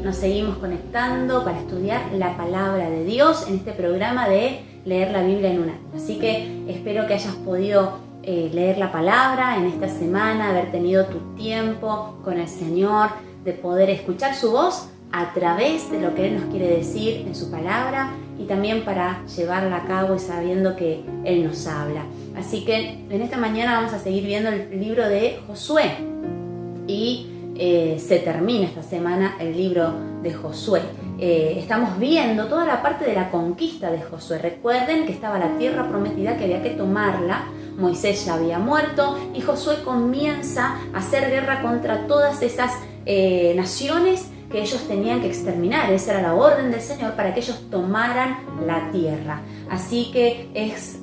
nos seguimos conectando para estudiar la palabra de Dios en este programa de leer la Biblia en un año. Así que espero que hayas podido leer la palabra en esta semana, haber tenido tu tiempo con el Señor, de poder escuchar su voz a través de lo que Él nos quiere decir en su palabra y también para llevarla a cabo y sabiendo que Él nos habla. Así que en esta mañana vamos a seguir viendo el libro de Josué y se termina esta semana el libro de Josué. Estamos viendo toda la parte de la conquista de Josué. Recuerden que estaba la tierra prometida, que había que tomarla. Moisés ya había muerto y Josué comienza a hacer guerra contra todas esas naciones que ellos tenían que exterminar. Esa era la orden del Señor para que ellos tomaran la tierra. Así que es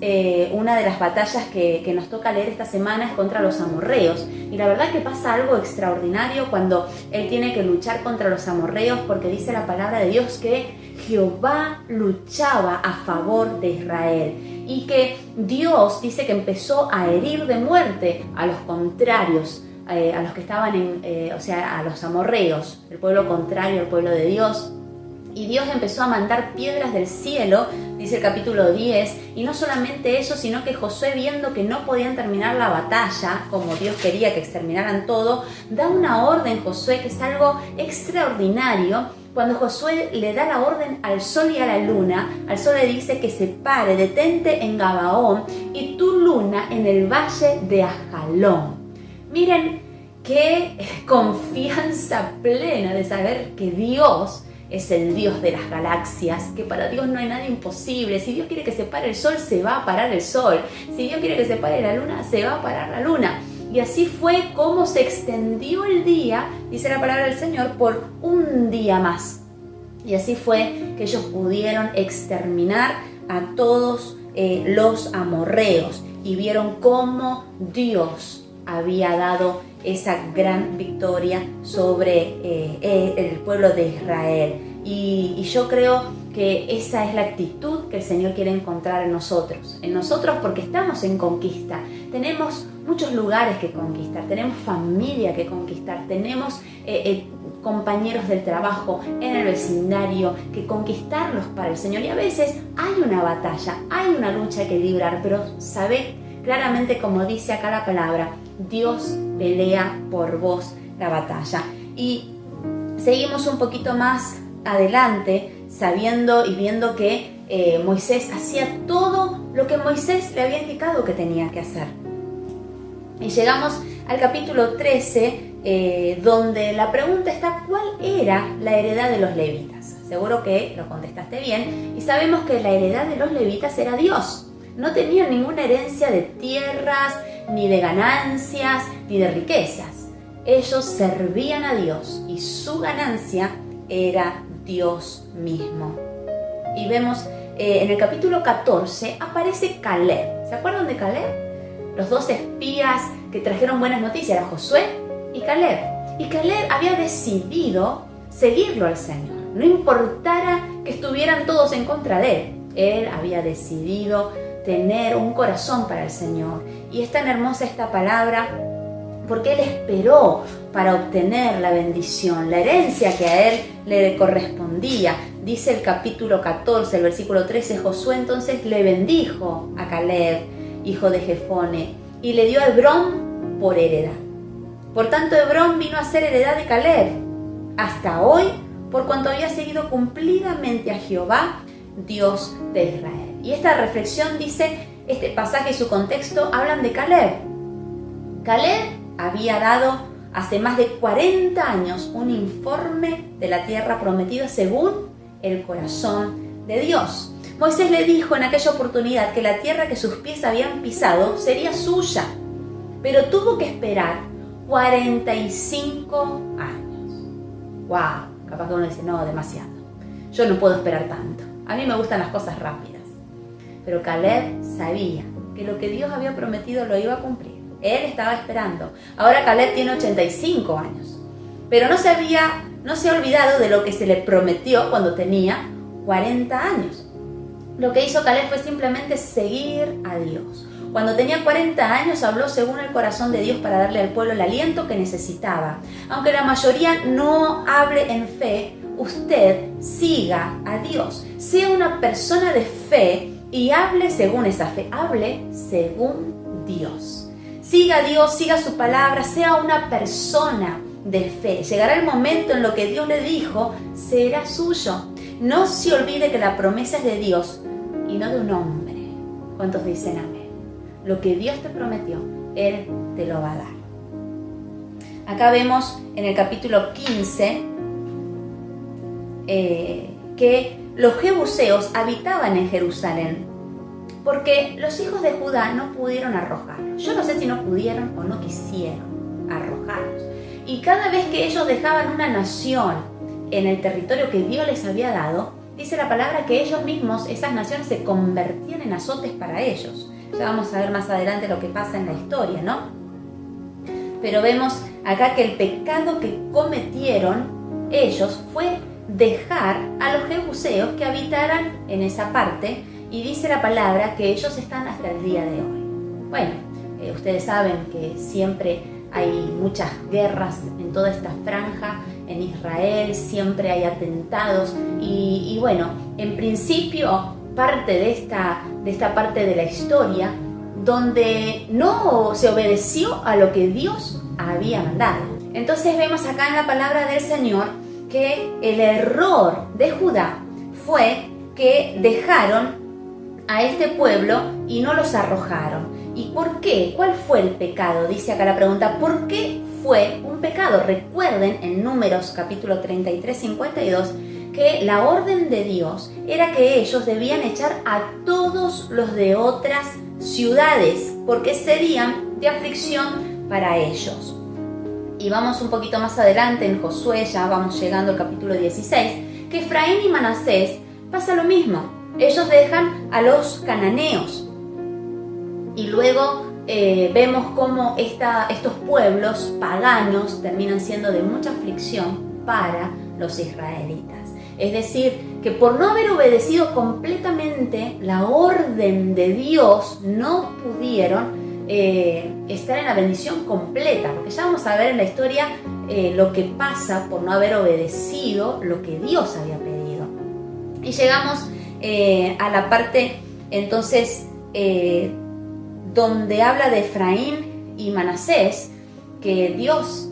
una de las batallas que nos toca leer esta semana es contra los amorreos. Y la verdad que pasa algo extraordinario cuando él tiene que luchar contra los amorreos, porque dice la palabra de Dios que Jehová luchaba a favor de Israel y que Dios dice que empezó a herir de muerte a los contrarios, a los que estaban a los amorreos, el pueblo contrario al pueblo de Dios. Y Dios empezó a mandar piedras del cielo, dice el capítulo 10, y no solamente eso, sino que Josué, viendo que no podían terminar la batalla, como Dios quería que exterminaran todo, da una orden, Josué, que es algo extraordinario. Cuando Josué le da la orden al sol y a la luna, al sol le dice que se pare, detente en Gabaón, y tu luna en el valle de Ajalón. Miren qué confianza plena de saber que Dios es el Dios de las galaxias, que para Dios no hay nada imposible. Si Dios quiere que se pare el sol, se va a parar el sol. Si Dios quiere que se pare la luna, se va a parar la luna. Y así fue como se extendió el día, dice la palabra del Señor, por un día más. Y así fue que ellos pudieron exterminar a todos los amorreos y vieron cómo Dios había dado esa gran victoria sobre el pueblo de Israel. Y yo creo que esa es la actitud que el Señor quiere encontrar en nosotros porque estamos en conquista. Tenemos muchos lugares que conquistar, tenemos familia que conquistar, tenemos compañeros del trabajo en el vecindario que conquistarlos para el Señor. Y a veces hay una batalla, hay una lucha que librar, pero sabe claramente, como dice acá la palabra, Dios pelea por vos la batalla. Y seguimos un poquito más adelante sabiendo y viendo que Moisés hacía todo lo que Moisés le había indicado que tenía que hacer. Y llegamos al capítulo 13, donde la pregunta está: ¿cuál era la heredad de los levitas? Seguro que lo contestaste bien y sabemos que la heredad de los levitas era Dios. No tenían ninguna herencia de tierras, ni de ganancias, ni de riquezas. Ellos servían a Dios y su ganancia era Dios mismo. Y vemos en el capítulo 14 aparece Caleb. ¿Se acuerdan de Caleb? Los dos espías que trajeron buenas noticias eran Josué y Caleb. Y Caleb había decidido seguirlo al Señor. No importara que estuvieran todos en contra de él. Él había decidido tener un corazón para el Señor. Y es tan hermosa esta palabra porque él esperó para obtener la bendición, la herencia que a él le correspondía. Dice el capítulo 14, el versículo 13, Josué entonces le bendijo a Caleb, hijo de Jefone, y le dio a Hebrón por heredad. Por tanto, Hebrón vino a ser heredad de Caleb hasta hoy, por cuanto había seguido cumplidamente a Jehová, Dios de Israel. Y esta reflexión dice, este pasaje y su contexto hablan de Caleb. Caleb había dado hace más de 40 años un informe de la tierra prometida según el corazón de Dios. Moisés le dijo en aquella oportunidad que la tierra que sus pies habían pisado sería suya, pero tuvo que esperar 45 años. ¡Wow! Capaz que uno dice, no, demasiado. Yo no puedo esperar tanto. A mí me gustan las cosas rápidas. Pero Caleb sabía que lo que Dios había prometido lo iba a cumplir. Él estaba esperando. Ahora Caleb tiene 85 años. Pero no se ha olvidado de lo que se le prometió cuando tenía 40 años. Lo que hizo Caleb fue simplemente seguir a Dios. Cuando tenía 40 años habló según el corazón de Dios para darle al pueblo el aliento que necesitaba. Aunque la mayoría no hable en fe, usted siga a Dios. Sea una persona de fe y hable según esa fe. Hable según Dios. Siga a Dios, siga su palabra, sea una persona de fe. Llegará el momento en lo que Dios le dijo, será suyo. No se olvide que la promesa es de Dios y no de un hombre. ¿Cuántos dicen amén? Lo que Dios te prometió, Él te lo va a dar. Acá vemos en el capítulo 15 que los jebuseos habitaban en Jerusalén porque los hijos de Judá no pudieron arrojarlos. Yo no sé si no pudieron o no quisieron arrojarlos. Y cada vez que ellos dejaban una nación en el territorio que Dios les había dado, dice la palabra que ellos mismos, esas naciones, se convertían en azotes para ellos. Ya vamos a ver más adelante lo que pasa en la historia, ¿no? Pero vemos acá que el pecado que cometieron ellos fue dejar a los jebuseos que habitaran en esa parte, y dice la palabra que ellos están hasta el día de hoy. Bueno, ustedes saben que siempre hay muchas guerras en toda esta franja, en Israel, siempre hay atentados y bueno, en principio parte de esta parte de la historia donde no se obedeció a lo que Dios había mandado. Entonces vemos acá en la palabra del Señor que el error de Judá fue que dejaron a este pueblo y no los arrojaron. ¿Y por qué? ¿Cuál fue el pecado? Dice acá la pregunta, ¿por qué fue un pecado? Recuerden en Números capítulo 33, 52, que la orden de Dios era que ellos debían echar a todos los de otras ciudades, porque serían de aflicción para ellos. Y vamos un poquito más adelante en Josué, ya vamos llegando al capítulo 16, que Efraín y Manasés pasa lo mismo. Ellos dejan a los cananeos. Y luego vemos cómo estos pueblos paganos terminan siendo de mucha aflicción para los israelitas. Es decir, que por no haber obedecido completamente la orden de Dios, no pudieron estar en la bendición completa. Porque ya vamos a ver en la historia lo que pasa por no haber obedecido lo que Dios había pedido. Y llegamos a la parte entonces donde habla de Efraín y Manasés, que Dios,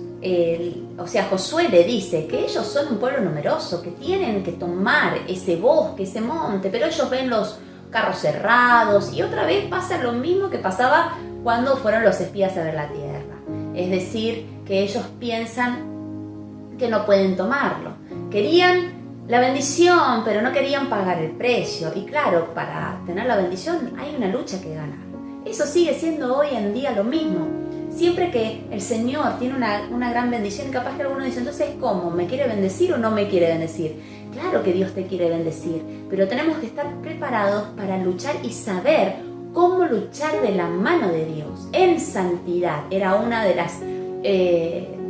Josué le dice que ellos son un pueblo numeroso, que tienen que tomar ese bosque, ese monte, pero ellos ven los carros cerrados y otra vez pasa lo mismo que pasaba cuando fueron los espías a ver la tierra. Es decir, que ellos piensan que no pueden tomarlo. Querían la bendición, pero no querían pagar el precio. Y claro, para tener la bendición hay una lucha que ganar. Eso sigue siendo hoy en día lo mismo. Siempre que el Señor tiene una gran bendición, capaz que alguno dice, entonces, ¿cómo? ¿Me quiere bendecir o no me quiere bendecir? Claro que Dios te quiere bendecir, pero tenemos que estar preparados para luchar y saber cómo luchar de la mano de Dios. En santidad era una de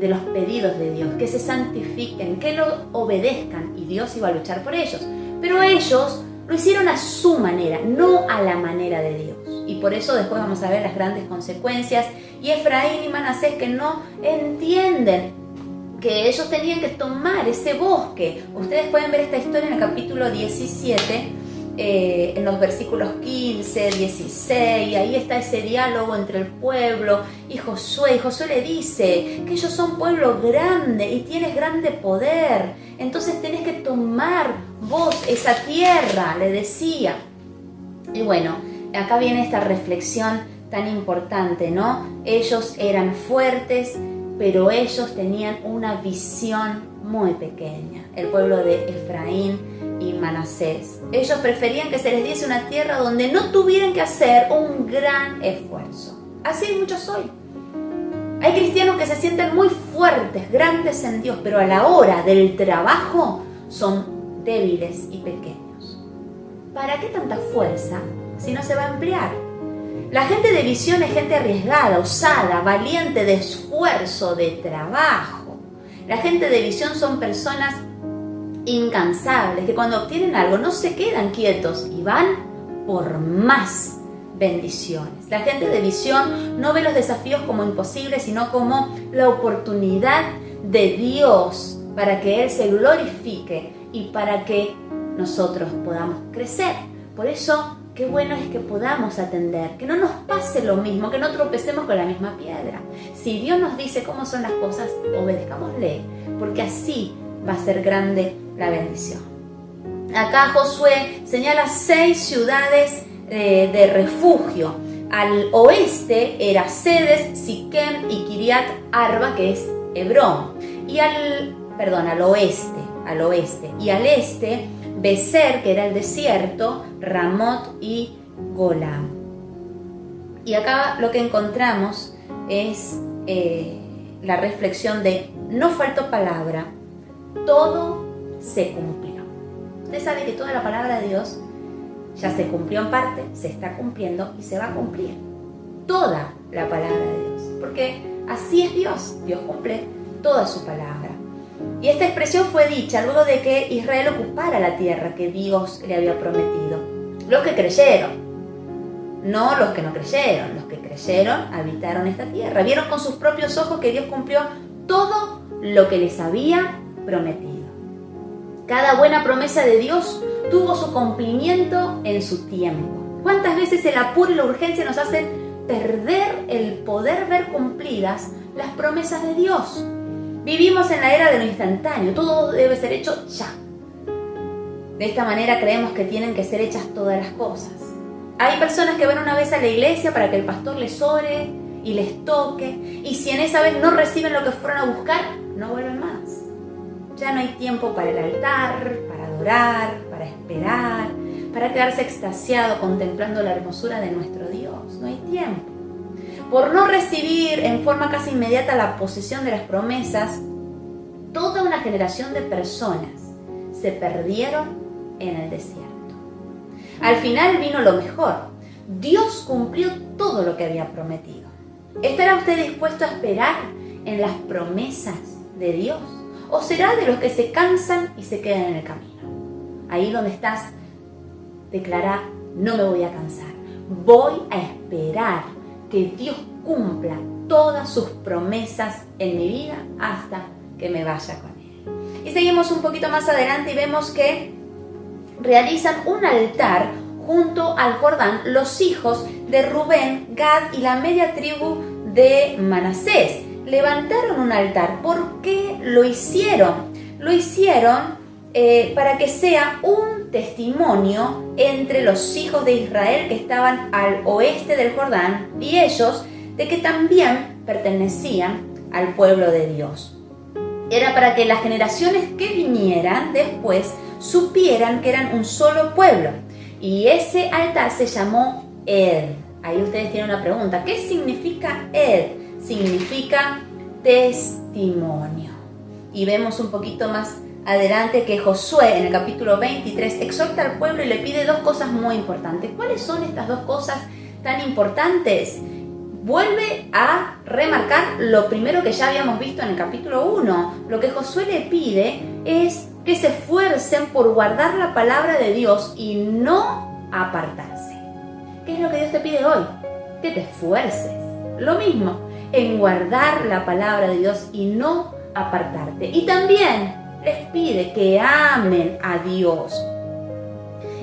los pedidos de Dios, que se santifiquen, que lo obedezcan, y Dios iba a luchar por ellos. Pero ellos lo hicieron a su manera, no a la manera de Dios. Y por eso después vamos a ver las grandes consecuencias. Y Efraín y Manasés, que no entienden que ellos tenían que tomar ese bosque. Ustedes pueden ver esta historia en el capítulo 17, en los versículos 15, 16, y ahí está ese diálogo entre el pueblo y Josué. Y Josué le dice que ellos son pueblo grande y tienes grande poder, entonces tenés que tomar vos esa tierra, le decía. Y bueno, acá viene esta reflexión tan importante, ¿no? Ellos eran fuertes, pero ellos tenían una visión muy pequeña, el pueblo de Efraín y Manasés. Ellos preferían que se les diese una tierra donde no tuvieran que hacer un gran esfuerzo. Así hay muchos hoy. Hay cristianos que se sienten muy fuertes, grandes en Dios, pero a la hora del trabajo son débiles y pequeños. ¿Para qué tanta fuerza si no se va a emplear? La gente de visión es gente arriesgada, osada, valiente, de esfuerzo, de trabajo. La gente de visión son personas incansables, que cuando obtienen algo no se quedan quietos y van por más bendiciones. La gente de visión no ve los desafíos como imposibles, sino como la oportunidad de Dios para que Él se glorifique y para que nosotros podamos crecer. Por eso, qué bueno es que podamos atender, que no nos pase lo mismo, que no tropecemos con la misma piedra. Si Dios nos dice cómo son las cosas, obedezcámosle, porque así va a ser grande la bendición. Acá Josué señala 6 ciudades de refugio. Al oeste era Sedes, Siquem y Kiriat Arba, que es Hebrón. Y al oeste. Y al este, Becer, que era el desierto, Ramot y Golam. Y acá lo que encontramos es la reflexión de no faltó palabra, todo se cumplió. Usted sabe que toda la palabra de Dios ya se cumplió en parte, se está cumpliendo y se va a cumplir. Toda la palabra de Dios. Porque así es Dios. Dios cumple toda su palabra. Y esta expresión fue dicha luego de que Israel ocupara la tierra que Dios le había prometido. Los que creyeron, no los que no creyeron. Los que creyeron habitaron esta tierra. Vieron con sus propios ojos que Dios cumplió todo lo que les había prometido. Cada buena promesa de Dios tuvo su cumplimiento en su tiempo. ¿Cuántas veces el apuro y la urgencia nos hacen perder el poder ver cumplidas las promesas de Dios? Vivimos en la era de lo instantáneo, todo debe ser hecho ya. De esta manera creemos que tienen que ser hechas todas las cosas. Hay personas que van una vez a la iglesia para que el pastor les ore y les toque, y si en esa vez no reciben lo que fueron a buscar, no vuelven más. Ya no hay tiempo para el altar, para adorar, para esperar, para quedarse extasiado contemplando la hermosura de nuestro Dios. No hay tiempo. Por no recibir en forma casi inmediata la posesión de las promesas, toda una generación de personas se perdieron en el desierto. Al final vino lo mejor. Dios cumplió todo lo que había prometido. ¿Estará usted dispuesto a esperar en las promesas de Dios? ¿O será de los que se cansan y se quedan en el camino? Ahí donde estás, declara: no me voy a cansar. Voy a esperar que Dios cumpla todas sus promesas en mi vida hasta que me vaya con Él. Y seguimos un poquito más adelante y vemos que realizan un altar junto al Jordán los hijos de Rubén, Gad y la media tribu de Manasés. Levantaron un altar. ¿Por qué lo hicieron? Lo hicieron para que sea un testimonio entre los hijos de Israel que estaban al oeste del Jordán y ellos de que también pertenecían al pueblo de Dios. Era para que las generaciones que vinieran después supieran que eran un solo pueblo. Y ese altar se llamó Ed. Ahí ustedes tienen una pregunta. ¿Qué significa Ed? Significa testimonio. Y vemos un poquito más adelante que Josué en el capítulo 23 exhorta al pueblo y le pide 2 cosas muy importantes. ¿Cuáles son estas 2 cosas tan importantes? Vuelve a remarcar lo primero que ya habíamos visto en el capítulo 1. Lo que Josué le pide es que se esfuercen por guardar la palabra de Dios y no apartarse. ¿Qué es lo que Dios te pide hoy? Que te esfuerces. Lo mismo, en guardar la palabra de Dios y no apartarte. Y también les pide que amen a Dios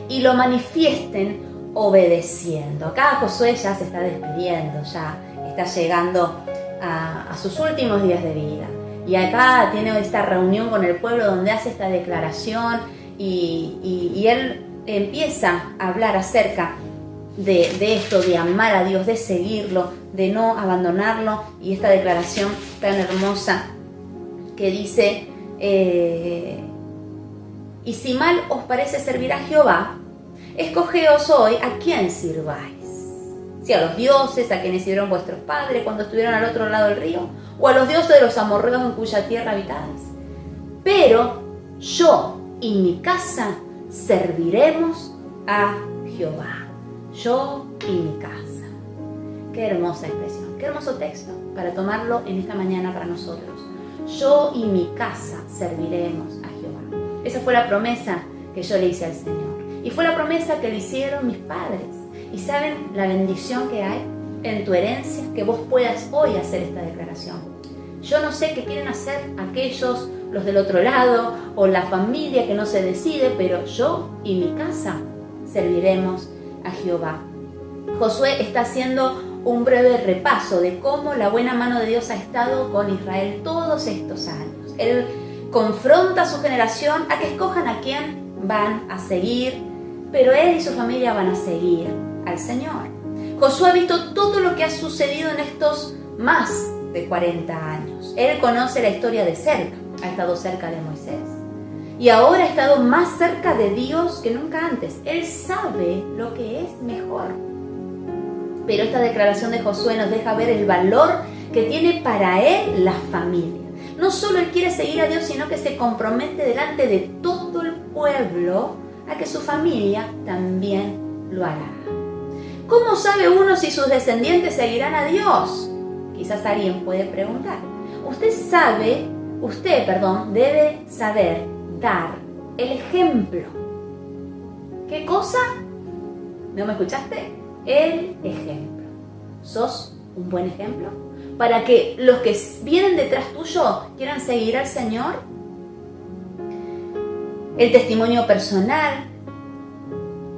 y lo manifiesten obedeciendo. Acá Josué ya se está despidiendo, ya está llegando a sus últimos días de vida. Y acá tiene esta reunión con el pueblo donde hace esta declaración y él empieza a hablar acerca de esto, de amar a Dios, de seguirlo, de no abandonarlo. Y esta declaración tan hermosa que dice: y si mal os parece servir a Jehová, escogeos hoy a quién sirváis. Si a los dioses a quienes sirvieron vuestros padres cuando estuvieron al otro lado del río, o a los dioses de los amorreos en cuya tierra habitáis. Pero yo y mi casa serviremos a Jehová. Yo y mi casa. Qué hermosa expresión, qué hermoso texto para tomarlo en esta mañana para nosotros. Yo y mi casa serviremos a Jehová. Esa fue la promesa que yo le hice al Señor. Y fue la promesa que le hicieron mis padres. Y saben la bendición que hay en tu herencia, que vos puedas hoy hacer esta declaración. Yo no sé qué quieren hacer aquellos los del otro lado, o la familia que no se decide, pero yo y mi casa serviremos a Jehová. Josué está haciendo un breve repaso de cómo la buena mano de Dios ha estado con Israel todos estos años. Él confronta a su generación a que escojan a quién van a seguir, pero él y su familia van a seguir al Señor. Josué ha visto todo lo que ha sucedido en estos más de 40 años. Él conoce la historia de cerca, ha estado cerca de Moisés y ahora ha estado más cerca de Dios que nunca antes. Él sabe lo que es mejor. Pero esta declaración de Josué nos deja ver el valor que tiene para él la familia. No solo él quiere seguir a Dios, sino que se compromete delante de todo el pueblo a que su familia también lo hará. ¿Cómo sabe uno si sus descendientes seguirán a Dios? Quizás alguien puede preguntar. Usted debe saber dar el ejemplo. ¿Qué cosa? ¿No me escuchaste? El ejemplo. ¿Sos un buen ejemplo? Para que los que vienen detrás tuyo quieran seguir al Señor. El testimonio personal.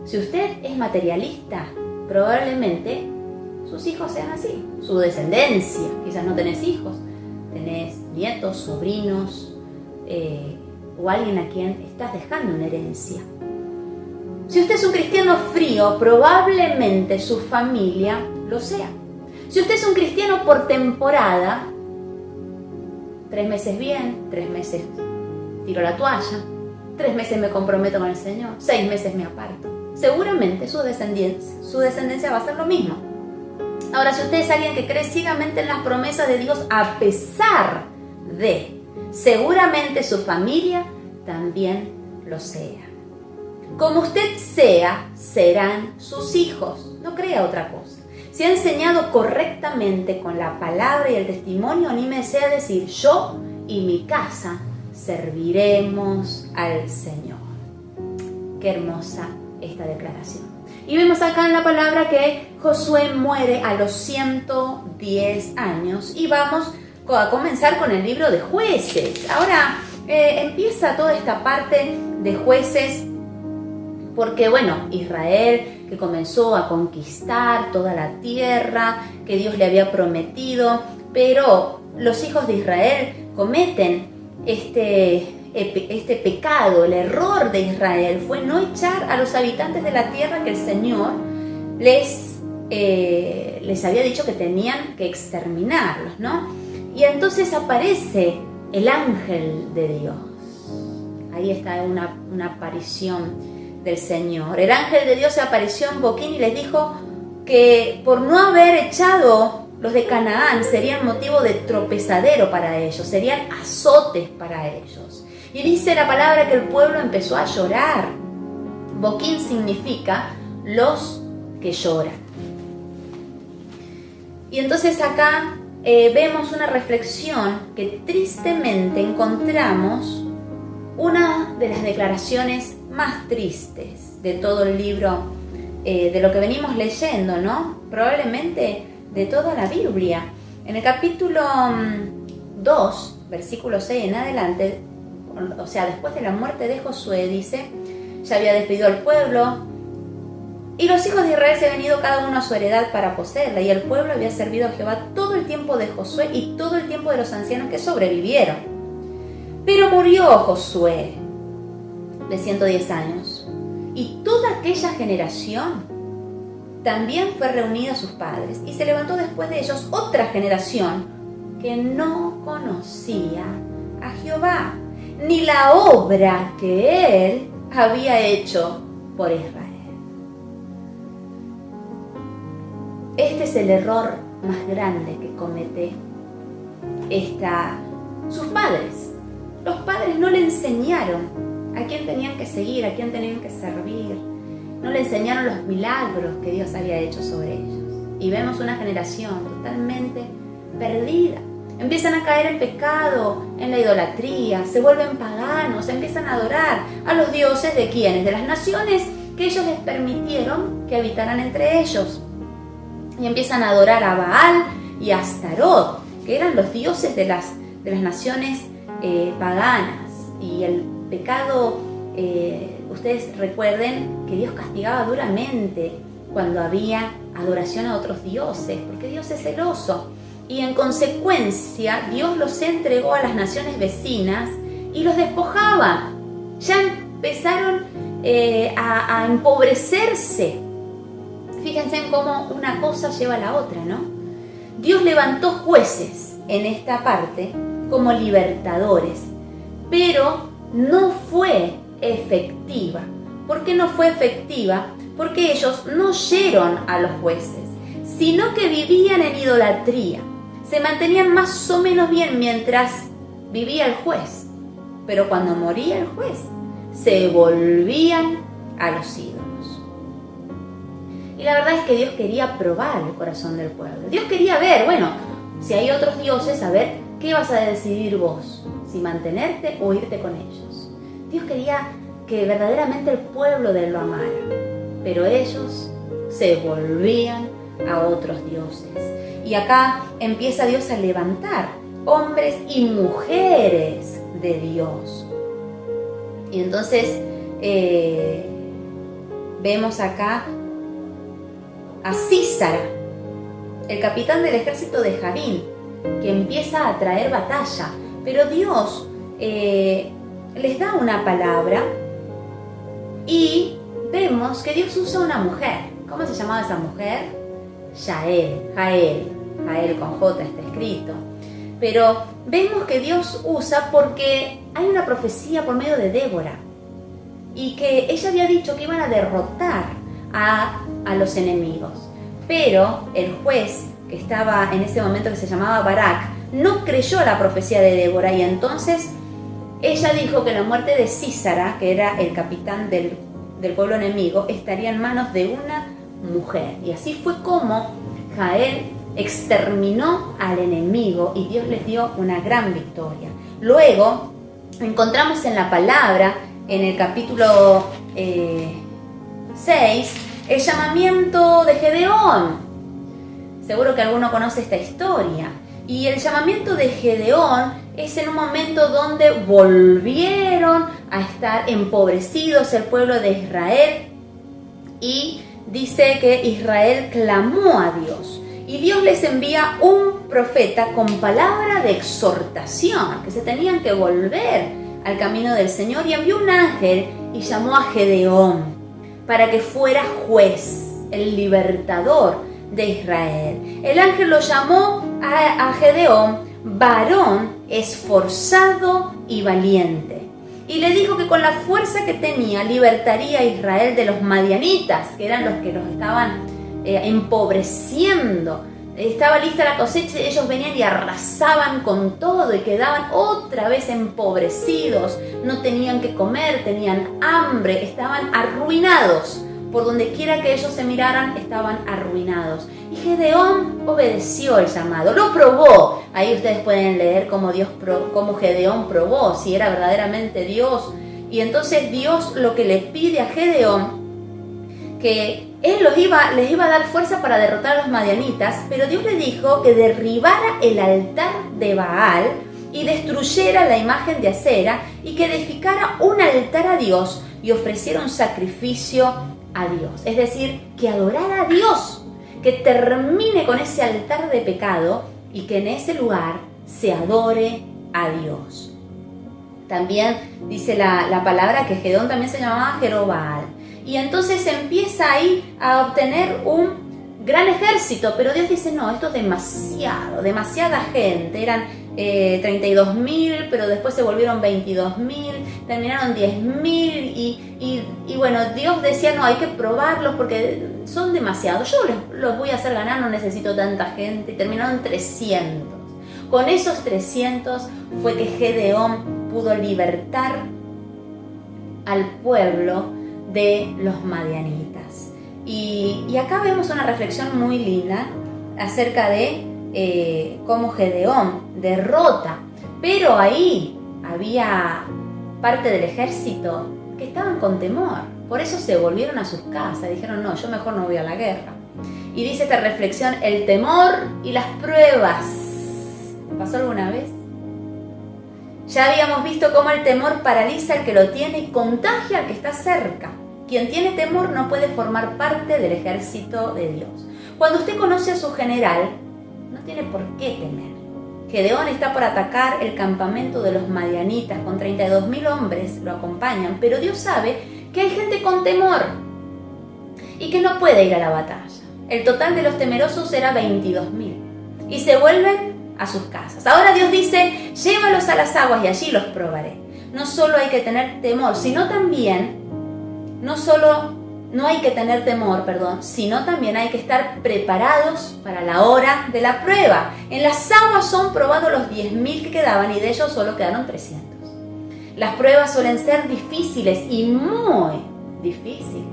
Si usted es materialista, probablemente sus hijos sean así. Su descendencia. Quizás no tenés hijos, tenés nietos, sobrinos, o alguien a quien estás dejando una herencia. Si usted es un cristiano frío, probablemente su familia lo sea. Si usted es un cristiano por temporada, 3 meses bien, 3 meses tiro la toalla, 3 meses me comprometo con el Señor, 6 meses me aparto. Seguramente su descendencia va a ser lo mismo. Ahora, si usted es alguien que cree ciegamente en las promesas de Dios a pesar de, seguramente su familia también lo sea. Como usted sea, serán sus hijos. No crea otra cosa. Si ha enseñado correctamente con la palabra y el testimonio, anímese a decir: yo y mi casa serviremos al Señor. Qué hermosa esta declaración. Y vemos acá en la palabra que Josué muere a los 110 años. Y vamos a comenzar con el libro de Jueces. Ahora empieza toda esta parte de Jueces porque, Israel, que comenzó a conquistar toda la tierra que Dios le había prometido, pero los hijos de Israel cometen este pecado. El error de Israel fue no echar a los habitantes de la tierra que el Señor les había dicho que tenían que exterminarlos, ¿no? Y entonces aparece el ángel de Dios. Ahí está una aparición del Señor. El ángel de Dios se apareció en Boquín y les dijo que por no haber echado los de Canaán serían motivo de tropezadero para ellos, serían azotes para ellos. Y dice la palabra que el pueblo empezó a llorar. Boquín significa los que lloran. Y entonces acá vemos una reflexión que tristemente encontramos una de las declaraciones más tristes de todo el libro, de lo que venimos leyendo, ¿no? Probablemente de toda la Biblia. En el capítulo 2, versículo 6 en adelante, o sea, después de la muerte de Josué, dice: ya había despedido al pueblo, y los hijos de Israel se habían ido cada uno a su heredad para poseerla, y el pueblo había servido a Jehová todo el tiempo de Josué y todo el tiempo de los ancianos que sobrevivieron. Pero murió Josué de 110 años, y toda aquella generación también fue reunida a sus padres, y se levantó después de ellos otra generación que no conocía a Jehová, ni la obra que él había hecho por Israel. Este es el error más grande que comete sus padres. Los padres no le enseñaron a quién tenían que seguir, a quién tenían que servir. No le enseñaron los milagros que Dios había hecho sobre ellos. Y vemos una generación totalmente perdida. Empiezan a caer en pecado, en la idolatría, se vuelven paganos, empiezan a adorar a los dioses de quienes, de las naciones que ellos les permitieron que habitaran entre ellos. Y empiezan a adorar a Baal y a Astarot, que eran los dioses de las naciones paganas y el pecado, ustedes recuerden que Dios castigaba duramente cuando había adoración a otros dioses, porque Dios es celoso. Y en consecuencia, Dios los entregó a las naciones vecinas y los despojaba. Ya empezaron a empobrecerse. Fíjense en cómo una cosa lleva a la otra, ¿no? Dios levantó jueces en esta parte como libertadores, pero no fue efectiva. ¿Por qué no fue efectiva? Porque ellos no oyeron a los jueces, sino que vivían en idolatría. Se mantenían más o menos bien mientras vivía el juez, pero cuando moría el juez, se volvían a los ídolos. Y la verdad es que Dios quería probar el corazón del pueblo. Dios quería ver, bueno, si hay otros dioses, a ver, ¿qué vas a decidir vos? Si mantenerte o irte con ellos. Dios quería que verdaderamente el pueblo de él lo amara, pero ellos se volvían a otros dioses. Y acá empieza Dios a levantar hombres y mujeres de Dios. Y entonces vemos acá a Sísara, el capitán del ejército de Jabín, que empieza a traer batalla. Pero Dios les da una palabra y vemos que Dios usa una mujer. ¿Cómo se llamaba esa mujer? Jael con J está escrito. Pero vemos que Dios usa porque hay una profecía por medio de Débora y que ella había dicho que iban a derrotar a los enemigos. Pero el juez que estaba en ese momento, que se llamaba Barak, no creyó la profecía de Débora y entonces ella dijo que la muerte de Sísara, que era el capitán del pueblo enemigo, estaría en manos de una mujer. Y así fue como Jael exterminó al enemigo y Dios les dio una gran victoria. Luego encontramos en la palabra, en el capítulo 6, el llamamiento de Gedeón. Seguro que alguno conoce esta historia. Y el llamamiento de Gedeón es en un momento donde volvieron a estar empobrecidos el pueblo de Israel y dice que Israel clamó a Dios y Dios les envía un profeta con palabra de exhortación, que se tenían que volver al camino del Señor, y envió un ángel y llamó a Gedeón para que fuera juez, el libertador de Israel. El ángel lo llamó a Gedeón varón esforzado y valiente, y le dijo que con la fuerza que tenía libertaría a Israel de los madianitas, que eran los que los estaban empobreciendo. Estaba lista la cosecha y ellos venían y arrasaban con todo y quedaban otra vez empobrecidos. No tenían que comer, tenían hambre, estaban arruinados. Por donde quiera que ellos se miraran, estaban arruinados. Y Gedeón obedeció el llamado, lo probó. Ahí ustedes pueden leer cómo Gedeón probó si era verdaderamente Dios. Y entonces Dios lo que le pide a Gedeón, que él les iba a dar fuerza para derrotar a los madianitas, pero Dios le dijo que derribara el altar de Baal y destruyera la imagen de Acera y que edificara un altar a Dios y ofreciera un sacrificio a Dios. Es decir, que adorara a Dios, que termine con ese altar de pecado y que en ese lugar se adore a Dios. También dice la palabra que Gedeón también se llamaba Jerobbaal. Y entonces empieza ahí a obtener un gran ejército, pero Dios dice, no, esto es demasiada gente. Eran 32.000, pero después se volvieron 22.000, terminaron 10.000 y bueno, Dios decía, no, hay que probarlos porque son demasiados. Yo los voy a hacer ganar, no necesito tanta gente, y terminaron 300. Con esos 300 fue que Gedeón pudo libertar al pueblo de los madianitas. Y acá vemos una reflexión muy linda acerca de cómo Gedeón derrota, pero ahí había parte del ejército que estaban con temor, por eso se volvieron a sus casas, dijeron, no, yo mejor no voy a la guerra. Y dice esta reflexión, el temor y las pruebas. ¿Te pasó alguna vez? Ya habíamos visto cómo el temor paraliza al que lo tiene y contagia al que está cerca. Quien tiene temor no puede formar parte del ejército de Dios. Cuando usted conoce a su general, no tiene por qué temer. Gedeón está por atacar el campamento de los madianitas, con 32.000 hombres lo acompañan, pero Dios sabe que hay gente con temor y que no puede ir a la batalla. El total de los temerosos era 22.000 y se vuelven a sus casas. Ahora Dios dice, llévalos a las aguas y allí los probaré. No solo hay que tener temor, sino también, no hay que tener temor, sino también hay que estar preparados para la hora de la prueba. En las aguas son probados los 10.000 que quedaban y de ellos solo quedaron 300. Las pruebas suelen ser difíciles y muy difíciles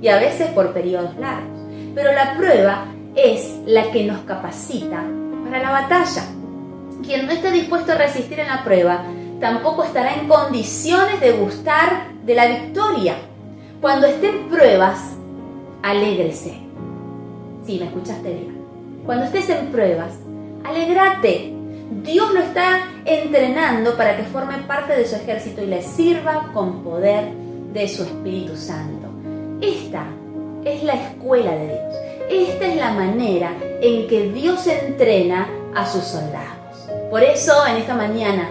y a veces por periodos largos. Pero la prueba es la que nos capacita para la batalla. Quien no esté dispuesto a resistir en la prueba tampoco estará en condiciones de gustar de la victoria. Cuando esté en pruebas, alégrese. Sí, me escuchaste bien. Cuando estés en pruebas, alégrate. Dios lo está entrenando para que forme parte de su ejército y le sirva con poder de su Espíritu Santo. Esta es la escuela de Dios. Esta es la manera en que Dios entrena a sus soldados. Por eso, en esta mañana,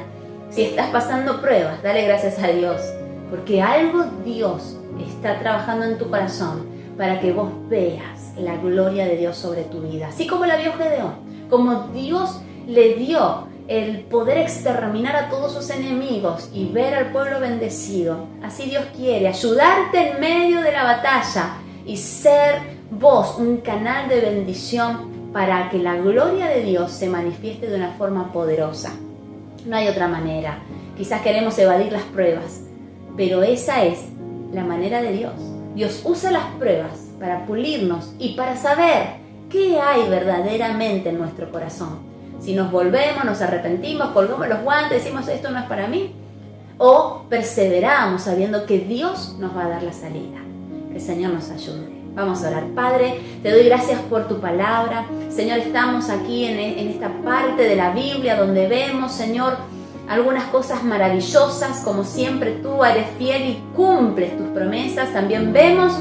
si estás pasando pruebas, dale gracias a Dios, porque algo Dios está trabajando en tu corazón para que vos veas la gloria de Dios sobre tu vida. Así como la vio Gedeón, como Dios le dio el poder exterminar a todos sus enemigos y ver al pueblo bendecido, así Dios quiere ayudarte en medio de la batalla y ser vos un canal de bendición para que la gloria de Dios se manifieste de una forma poderosa. No hay otra manera. Quizás queremos evadir las pruebas, pero esa es la manera de Dios. Dios usa las pruebas para pulirnos y para saber qué hay verdaderamente en nuestro corazón. Si nos volvemos, nos arrepentimos, colgamos los guantes, decimos esto no es para mí, o perseveramos sabiendo que Dios nos va a dar la salida. Que el Señor nos ayude. Vamos a orar. Padre, te doy gracias por tu palabra. Señor, estamos aquí en esta parte de la Biblia donde vemos, Señor, algunas cosas maravillosas, como siempre tú eres fiel y cumples tus promesas. También vemos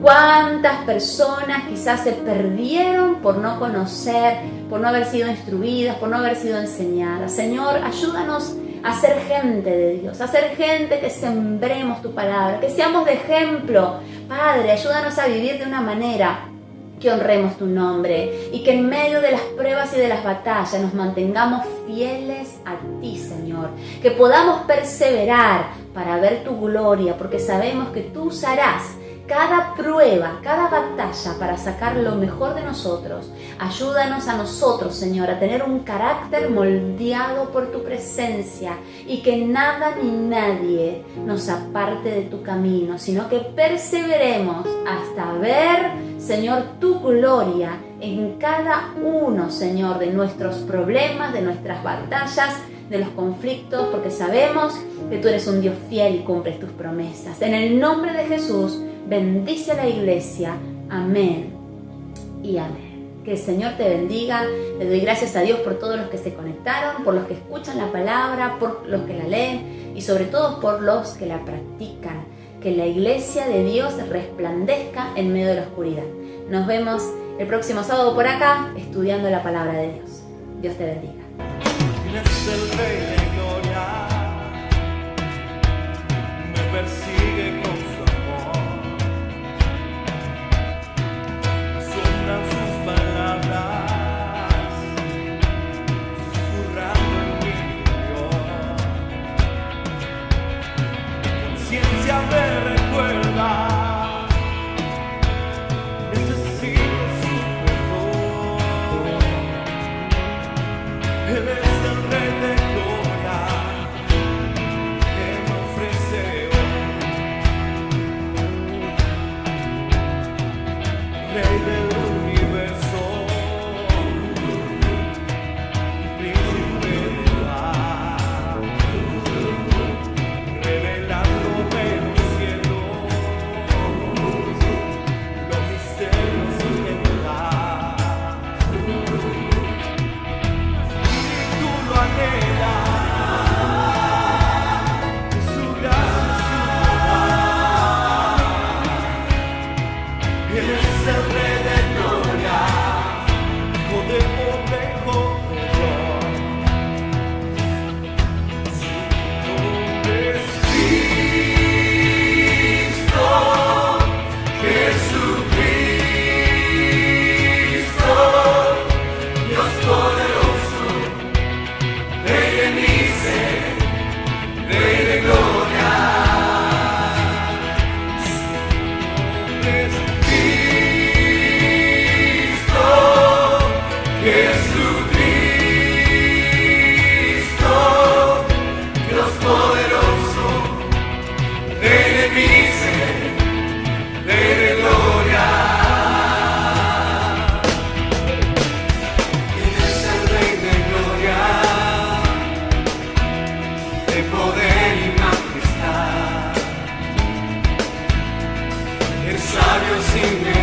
cuántas personas quizás se perdieron por no conocer, por no haber sido instruidas, por no haber sido enseñadas. Señor, ayúdanos a ser gente de Dios, a ser gente que sembremos tu palabra, que seamos de ejemplo. Padre, ayúdanos a vivir de una manera que honremos tu nombre y que en medio de las pruebas y de las batallas nos mantengamos fieles a ti, Señor. Que podamos perseverar para ver tu gloria, porque sabemos que tú usarás cada prueba, cada batalla para sacar lo mejor de nosotros. Ayúdanos a nosotros, Señor, a tener un carácter moldeado por tu presencia y que nada ni nadie nos aparte de tu camino, sino que perseveremos hasta ver, Señor, tu gloria en cada uno, Señor, de nuestros problemas, de nuestras batallas, de los conflictos, porque sabemos que tú eres un Dios fiel y cumples tus promesas. En el nombre de Jesús, bendice a la iglesia. Amén y amén. Que el Señor te bendiga. Le doy gracias a Dios por todos los que se conectaron, por los que escuchan la palabra, por los que la leen y sobre todo por los que la practican. Que la iglesia de Dios resplandezca en medio de la oscuridad. Nos vemos el próximo sábado por acá, estudiando la palabra de Dios. Dios te bendiga. Es el Rey de Gloria, me persigue con su amor, asombran sus palabras, susurrando en mi interior. Mi conciencia me recuerda, necesito su perdón. Él es el Rey de Gloria. labios sin